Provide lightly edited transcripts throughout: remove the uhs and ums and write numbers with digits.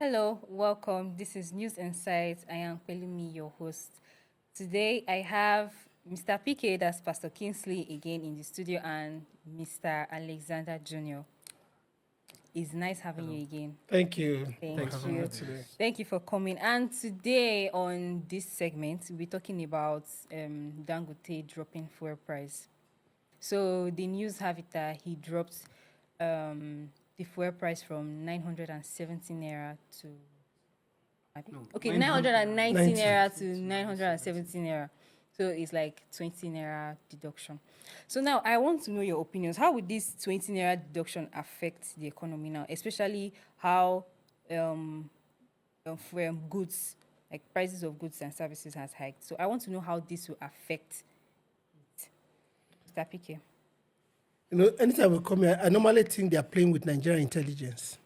Hello, welcome. This is News Insights. I am Pelumi, your host. Today I have Mr. PK, that's Pastor Kingsley, again in the studio, and Mr. Alexander Jr. It's nice having you again. Thank you. Thank for you. today. Thank you for coming. And today on this segment, we're talking about Dangote dropping fuel price. So the news have it that he dropped the fuel price from 970 naira to okay, 919 naira to 970 naira. So it's like 20 naira deduction. So now I want to know your opinions. How would this 20 naira deduction affect the economy now, especially how for goods, like prices of goods and services has hiked. So I want to know how this will affect it. Mr. PK. Anytime we come here, I normally think they are playing with Nigerian intelligence.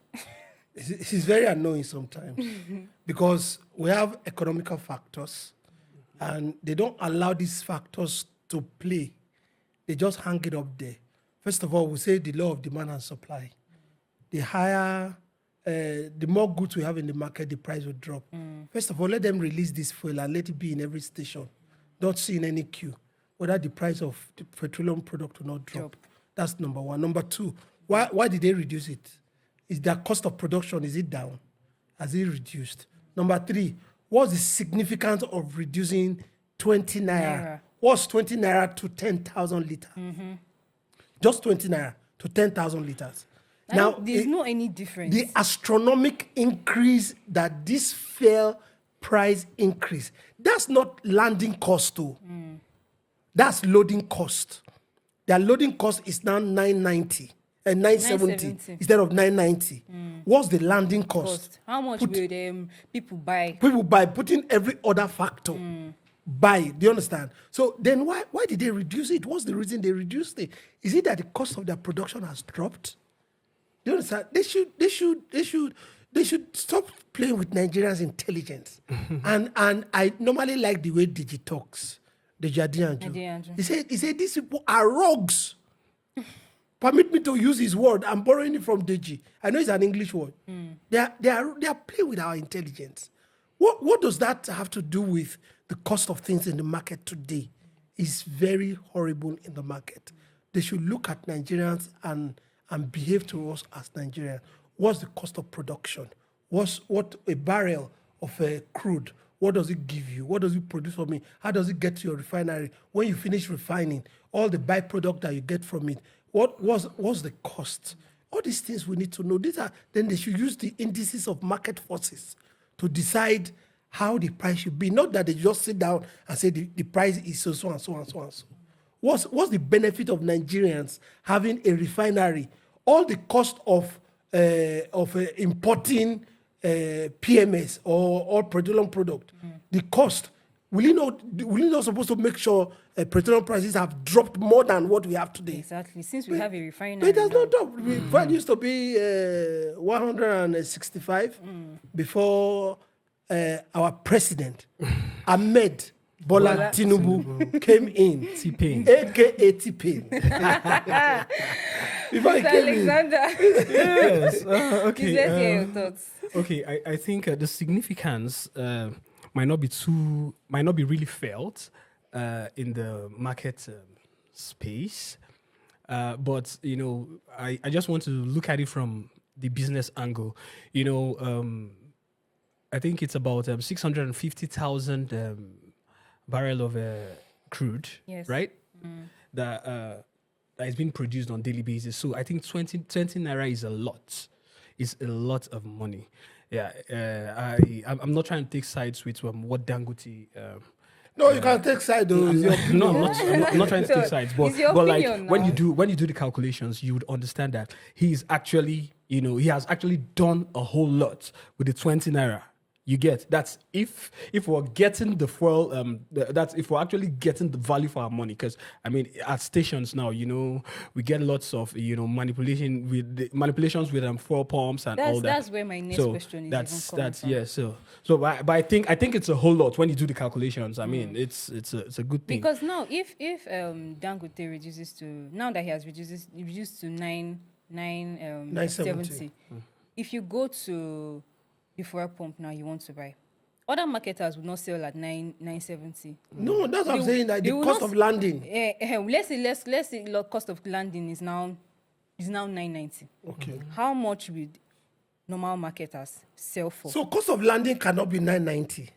It's very annoying sometimes because we have economical factors and they don't allow these factors to play. They just hang it up there. First of all, we say the law of demand and supply. The higher, the more goods we have in the market, the price will drop. First of all, let them release this fuel and let it be in every station. Don't see in any queue whether the price of the petroleum product will not drop. That's number one. Number two, why did they reduce it? Is their cost of production, is it down? Has it reduced? Number three, what's the significance of reducing 20 naira? What's 20 naira to 10,000 liters? Just 20 naira to 10,000 liters. Now, there's no any difference. The astronomical increase that this fuel price increase, that's not landing cost too. That's loading cost. Their loading cost is now 990 and 970 instead of 990. What's the landing cost? How much will people buy? People buy, putting every other factor. Buy. Do you understand? So then why did they reduce it? What's the reason they reduced it? Is it that the cost of their production has dropped? Do you understand? They should stop playing with Nigerians' intelligence. and I normally like the way Digi talks. Deji Adiyanju. He said these people are rogues. Permit me to use his word. I'm borrowing it from Deji. I know it's an English word. They are playing with our intelligence. What does that have to do with the cost of things in the market today? It's very horrible in the market. They should look at Nigerians and behave to us as Nigerians. What's the cost of production? What a barrel of crude? What does it give you? What does it produce for me? How does it get to your refinery? When you finish refining, all the byproduct that you get from it, what's the cost? All these things we need to know. Then they should use the indices of market forces to decide how the price should be. Not that they just sit down and say the price is so and so and so and so. What's the benefit of Nigerians having a refinery? All the cost of importing PMS or petroleum product, the cost, will you not supposed to make sure petroleum prices have dropped more than what we have today? Exactly. Since we have a refinery. It has not dropped. Price used to be 165 before our president, Ahmed Bola Tinubu, came in. T-Pain. AKA T-Pain. Before he came Alexander. Yes. Let's hear your thoughts. Okay. I think the significance might not be really felt in the market space, but I just want to look at it from the business angle. I think it's about 650,000 barrel of crude, Yes. right? That is being produced on daily basis. So I think 20 naira is a lot. It's a lot of money. Yeah, I'm not trying to take sides with what Dangote. No, you can't take side though. I'm not trying to take sides, but It's your like opinion when now. you do the calculations, you would understand that he has actually done a whole lot with the 20 naira. You get that's if we're getting the fuel, that's if we're actually getting the value for our money. Because I mean, at stations now, we get lots of manipulations with fuel pumps and all that. That's where my next question is. That's yeah. So but I think it's a whole lot when you do the calculations. I mean, it's a good thing. Because now, if Dangote reduces to, now that he has reduced to 970, if you go to the fuel pump now you want to buy. Other marketers would not sell at 970. No, that's what I'm saying. That They the will cost not- of landing. Let's say cost of landing is now 990. Okay. How much would normal marketers sell for? So cost of landing cannot be 990.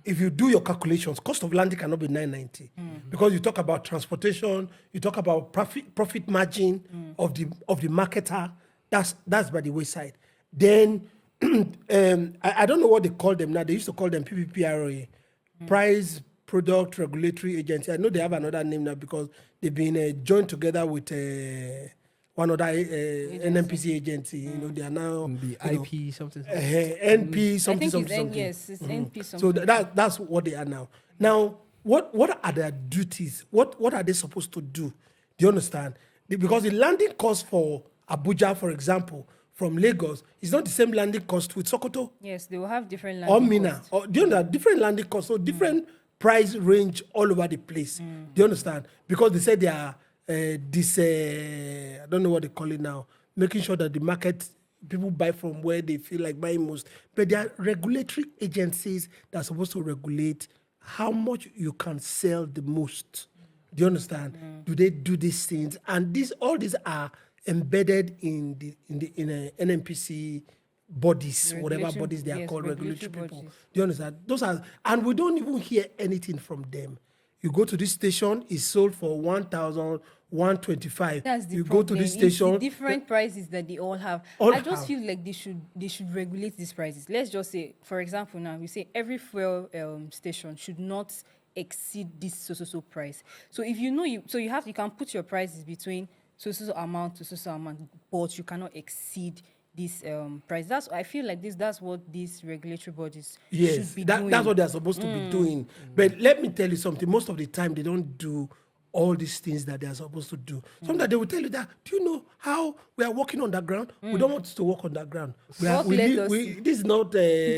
If you do your calculations, cost of landing cannot be 990 because you talk about transportation, you talk about profit margin of the marketer. That's by the wayside. Then I don't know what they call them now. They used to call them PPPROA, Price Product Regulatory Agency. I know they have another name now because they've been joined together with one other NNPC agency. You know, they are now The IP something. NP I something think something. it's NP So something. that's what they are now. Now, what are their duties? What are they supposed to do? Do you understand? Because the landing cost for Abuja, for example, from Lagos, is not the same landing cost with Sokoto Yes, they will have different or landing Mina. costs. Or, do you understand? Different landing costs, so different price range all over the place. Do you understand? Because they said they are I don't know what they call it now, making sure that the market people buy from where they feel like buying most. But there are regulatory agencies that are supposed to regulate how much you can sell the most. Do you understand? Do they do these things? And all these are embedded in NNPC bodies, whatever Regulatory- bodies they are yes, called, regulatory regulatory people. bodies. Do you understand? Those are, and we don't even hear anything from them. You go to this station, it's sold for 1,125. That's the You problem. go to this It's the station, different prices that they all have. All I just have. feel like they should regulate these prices. Let's just say, for example, now we say every fuel station should not exceed this so price. So if you know you can put your prices between so amount to so amount, but you cannot exceed this price. I feel like that's what these regulatory bodies yes, should be doing. that's what they're supposed to be doing. But let me tell you something. Most of the time, they don't do all these things that they are supposed to do. Sometimes they will tell you that, do you know how we are working on the ground? We don't want to work on the ground. Let us This is not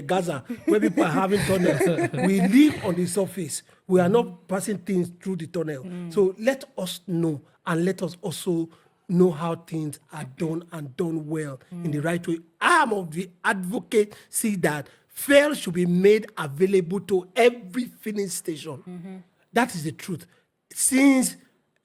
Gaza, where people are having tunnels. We live on the surface. We are not passing things through the tunnel. So let us know, and let us also know how things are done and done well in the right way. I am of the advocacy that fuel should be made available to every filling station. That is the truth. Since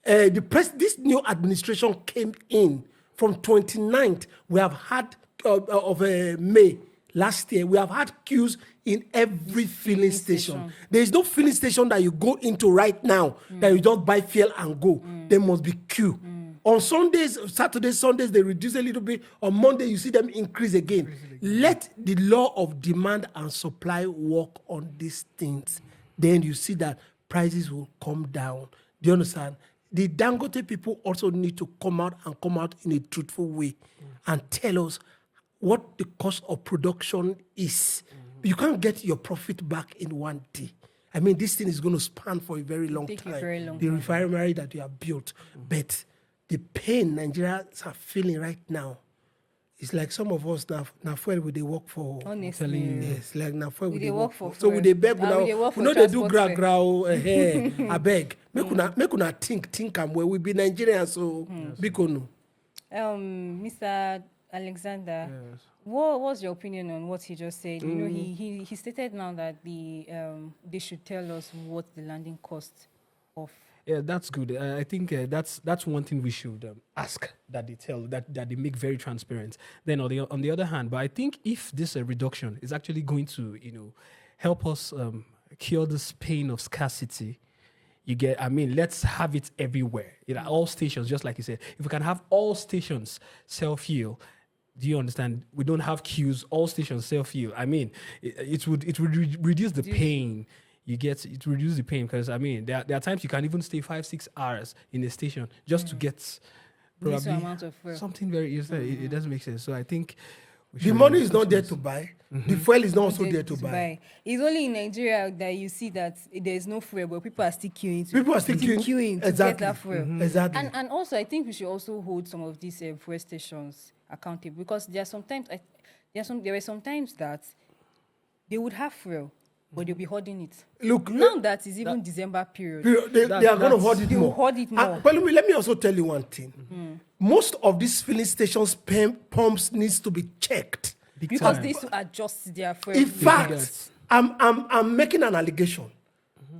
this new administration came in from 29th, we have had of May last year, we have had queues in every filling station. There is no filling station that you go into right now that you just buy fuel and go. There must be queue. On Sundays, Saturdays, Sundays, they reduce a little bit. On Monday, you see them increase again. Let the law of demand and supply work on these things. Then you see that prices will come down. Do you understand? The Dangote people also need to come out in a truthful way and tell us what the cost of production is. You can't get your profit back in one day. I mean, this thing is going to span for a very long Take a time. very long the time. refinery that you have built. But the pain Nigerians are feeling right now, it's like some of us now fuel we they work for. Honestly. Yes, like now fuel we dey they work work for for. So we fuel. they beg And now. we dey work We for know they do transport gra I beg. Make una think am well. We be Nigerians, so biko no. Mr. Alexander, what was your opinion on what he just said? You know, he stated now that they should tell us what the landing cost of. Yeah, that's good. I think that's one thing we should ask that they tell that they make very transparent. Then on the other hand, but I think if this reduction is actually going to help us cure this pain of scarcity, let's have it everywhere. All stations, just like you said. If we can have all stations self-heal, do you understand? We don't have queues. All stations self-heal. It would reduce the pain. It reduces the pain because there are times you can even stay 5-6 hours in a station just to get probably amount of fuel. something very it doesn't make sense. So I think The money is not there to buy. The fuel is not also there to buy. It's only in Nigeria that you see that there is no fuel, but people are still queuing. People are still queuing. to get that fuel. Exactly. And also, I think we should also hold some of these fuel stations accountable because there were sometimes that they would have fuel, but they'll be hoarding it. Look, Now that is even December period. they are going to hoard it They will more. hoard it more. But let me also tell you one thing. Most of these filling stations pumps needs to be checked Big because time. they used to adjust their fuel. In that. fact, I'm making an allegation.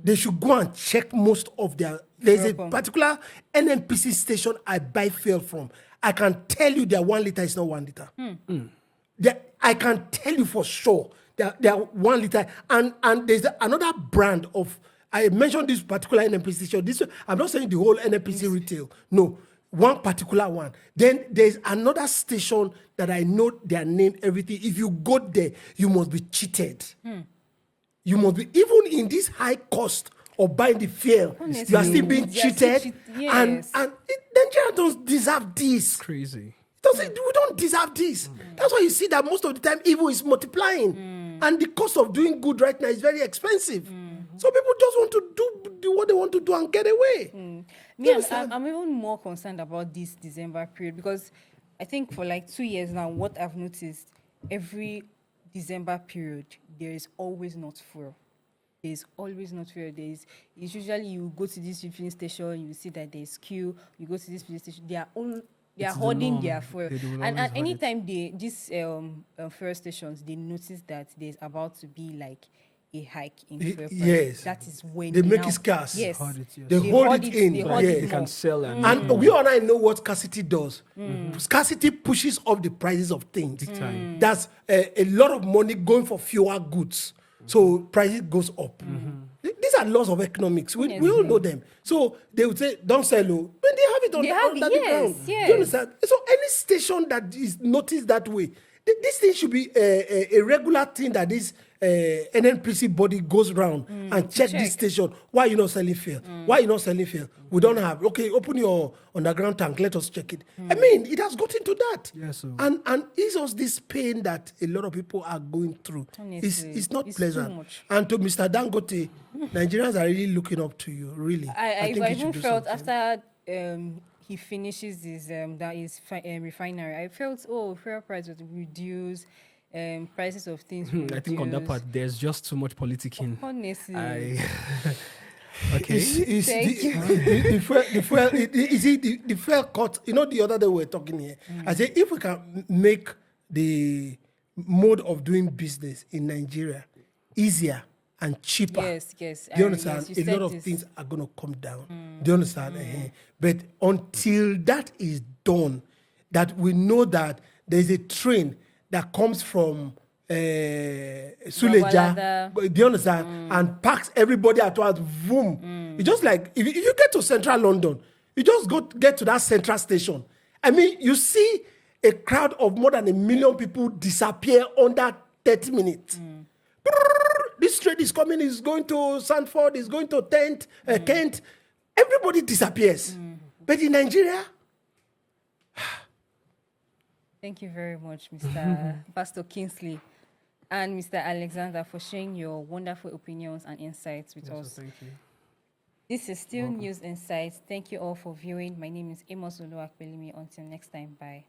They should go and check most of their. There's a Fuel pump. particular NNPC station I buy fuel from. I can tell you their 1 liter is not 1 liter. I can tell you for sure they are 1 liter. And there's another brand of. I mentioned this particular NNPC station. I'm not saying the whole NNPC retail. No, one particular one. Then there's another station that I know their name, everything. If you go there, you must be cheated. You must be, even in this high cost of buying the fuel, Honestly, you are still being they are still cheated. yes. And Nigeria don't deserve this. Crazy. We don't deserve this. That's why you see that most of the time evil is multiplying. And the cost of doing good right now is very expensive. So people just want to do what they want to do and get away. Me, I'm even more concerned about this December period because I think for like 2 years now, what I've noticed, every December period, there is always not fuel. There's always not fuel. It's usually you go to this filling station, you see that there's queue. You go to this filling station, they are It's the hoarding norm. their fuel. They will And always hoard it. anytime these fuel stations, they notice that there's about to be like a hike in fuel price. Yes. That is when They make now- it scarce. Yes. Hoard it, yes. They hold it in. They hoard Yes. it They can more. sell and And we all I know what scarcity does. Scarcity pushes up the prices of things. time. That's a lot of money going for fewer goods. So prices goes up. These are laws of economics. We all know them. So they would say, don't sell low. But they have it on They have under it, the yes, ground. Do yes. you understand? So any station that is noticed that way, this thing should be a regular thing that this NNPC body goes around and check this station. Why you not selling fuel? Why you not selling fuel? We don't have. Okay, open your underground tank. Let us check it. I mean, it has gotten to that. Yes, sir. And it's just this pain that a lot of people are going through. Honestly, It's not it's pleasant. too much. And to Mr. Dangote, Nigerians are really looking up to you. Really, I think you even should do felt something. after he finishes his refinery, I felt fuel price was reduced, prices of things. Were I think on that reduced. part, there's just too much politicking. Honestly, Okay. It's Thank you. the fuel, the fuel cut. You know, the other day we were talking here. I said, if we can make the mode of doing business in Nigeria easier and cheaper, yes. do you understand? Yes, you a said lot of this. things are going to come down. Do you understand? But until that is done, that we know that there's a train that comes from Suleja, Gwagwalada. do you understand? And packs everybody at once. Boom! It's just like if you get to central London, you just get to that central station. I mean, you see a crowd of more than 1 million people disappear under 30 minutes. This train is coming, is going to Sanford, is going to Kent. Everybody disappears. But in Nigeria, Thank you very much, Mr. Pastor Kingsley and Mr. Alexander, for sharing your wonderful opinions and insights with us. Thank you. This is still News Insights. Thank you all for viewing. My name is Amos Oluwakbelimi. Until next time, bye.